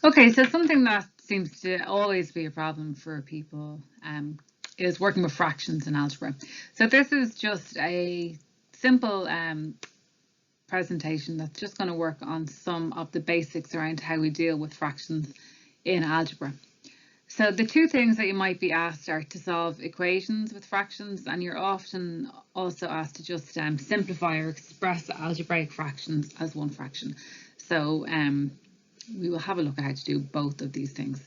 Okay, so something that seems to always be a problem for people is working with fractions in algebra. So this is just a simple presentation that's just going to work on some of the basics around how we deal with fractions in algebra. So the two things that you might be asked are to solve equations with fractions, and you're often also asked to just simplify or express algebraic fractions as one fraction. So we will have a look at how to do both of these things.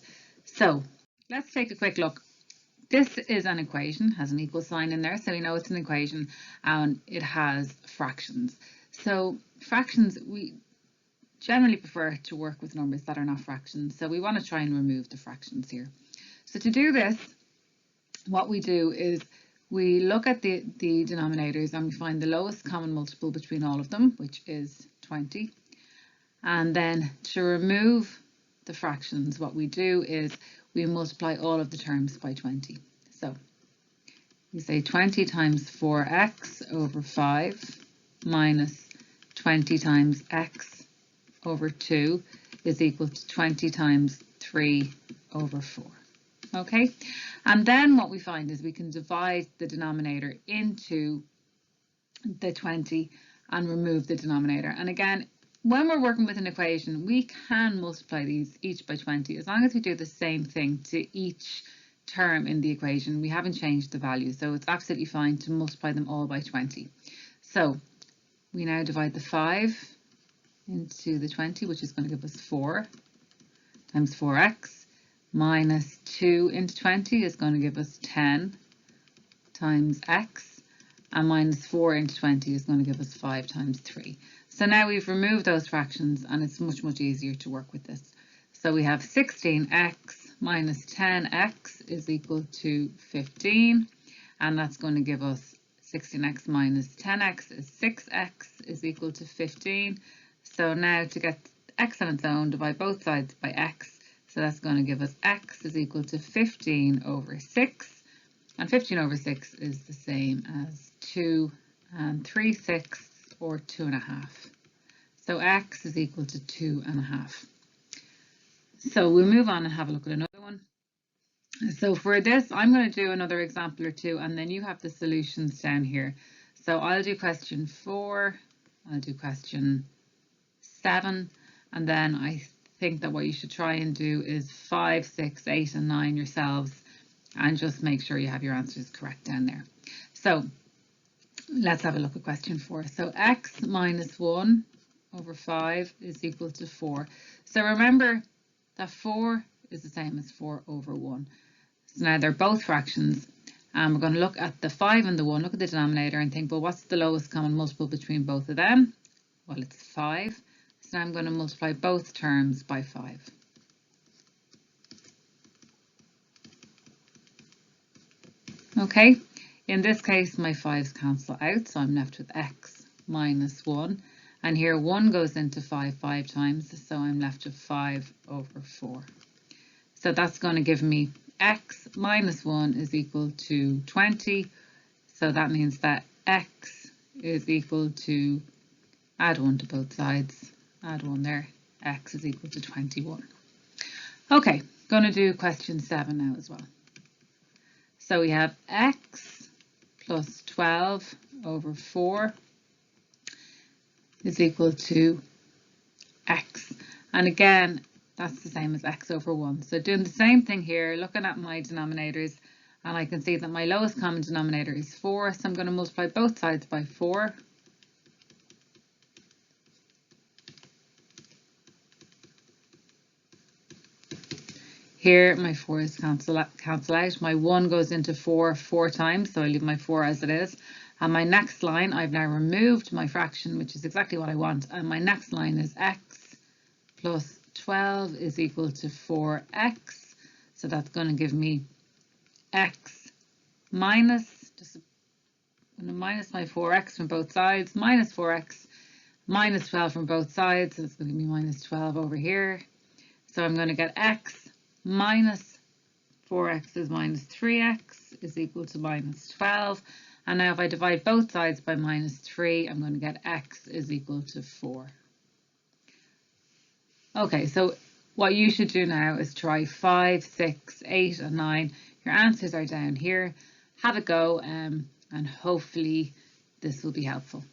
So let's take a quick look. This is an equation, has an equal sign in there, so we know it's an equation, and it has fractions. So fractions, we generally prefer to work with numbers that are not fractions, so we want to try and remove the fractions here. So to do this, what we do is we look at the denominators and we find the lowest common multiple between all of them, which is 20. And then to remove the fractions, what we do is we multiply all of the terms by 20. So we say 20 times 4x over 5 minus 20 times x over 2 is equal to 20 times 3 over 4. Okay, and then what we find is we can divide the denominator into the 20 and remove the denominator. And again, when we're working with an equation, we can multiply these each by 20 as long as we do the same thing to each term in the equation. We haven't changed the value, so it's absolutely fine to multiply them all by 20. So we now divide the 5 into the 20, which is going to give us 4 times 4x, minus 2 into 20 is going to give us 10 times x, and minus 4 into 20 is going to give us 5 times 3. So now we've removed those fractions and it's much easier to work with this. So we have 16x minus 10x is equal to 15, and that's going to give us 16x minus 10x is 6x is equal to 15. So now to get x on its own, divide both sides by x. So that's going to give us x is equal to 15 over 6. And 15 over 6 is the same as 2 3/6 or 2.5. So x is equal to 2.5. So we'll move on and have a look at another one. So for this, I'm going to do another example or two, and then you have the solutions down here. So I'll do question 4, I'll do question 7, and then I think that what you should try and do is 5, 6, 8, and 9 yourselves, and just make sure you have your answers correct down there. So let's have a look at question 4. So x minus 1 over 5 is equal to 4. So remember that 4 is the same as 4 over 1. So now they're both fractions, and we're going to look at the 5 and the 1, look at the denominator and think, well, what's the lowest common multiple between both of them? Well, it's 5. So I'm going to multiply both terms by 5. Okay, in this case, my 5's cancel out, so I'm left with x minus 1. And here 1 goes into 5 times, so I'm left with 5 over 4. So that's going to give me x minus 1 is equal to 20. So that means that x is equal to, add 1 to both sides, add 1 there, x is equal to 21. Okay, going to do question 7 now as well. So we have x plus 12 over 4 is equal to x. And again, that's the same as x over 1. So doing the same thing here, looking at my denominators, and I can see that my lowest common denominator is 4, so I'm going to multiply both sides by 4. Here my 4's cancel out, my 1 goes into 4 times, so I leave my 4 as it is. And my next line, I've now removed my fraction, which is exactly what I want, and my next line is x plus 12 is equal to 4x. So that's going to give me x minus, just I'm going to minus my 4x from both sides, minus 4x, minus 12 from both sides, so it's going to give me minus 12 over here. So I'm going to get x minus 4x is minus 3x is equal to minus 12. And now if I divide both sides by minus 3, I'm going to get x is equal to 4. Okay, so What you should do now is try 5, 6, 8 and 9. Your answers are down here. Have a go and hopefully this will be helpful.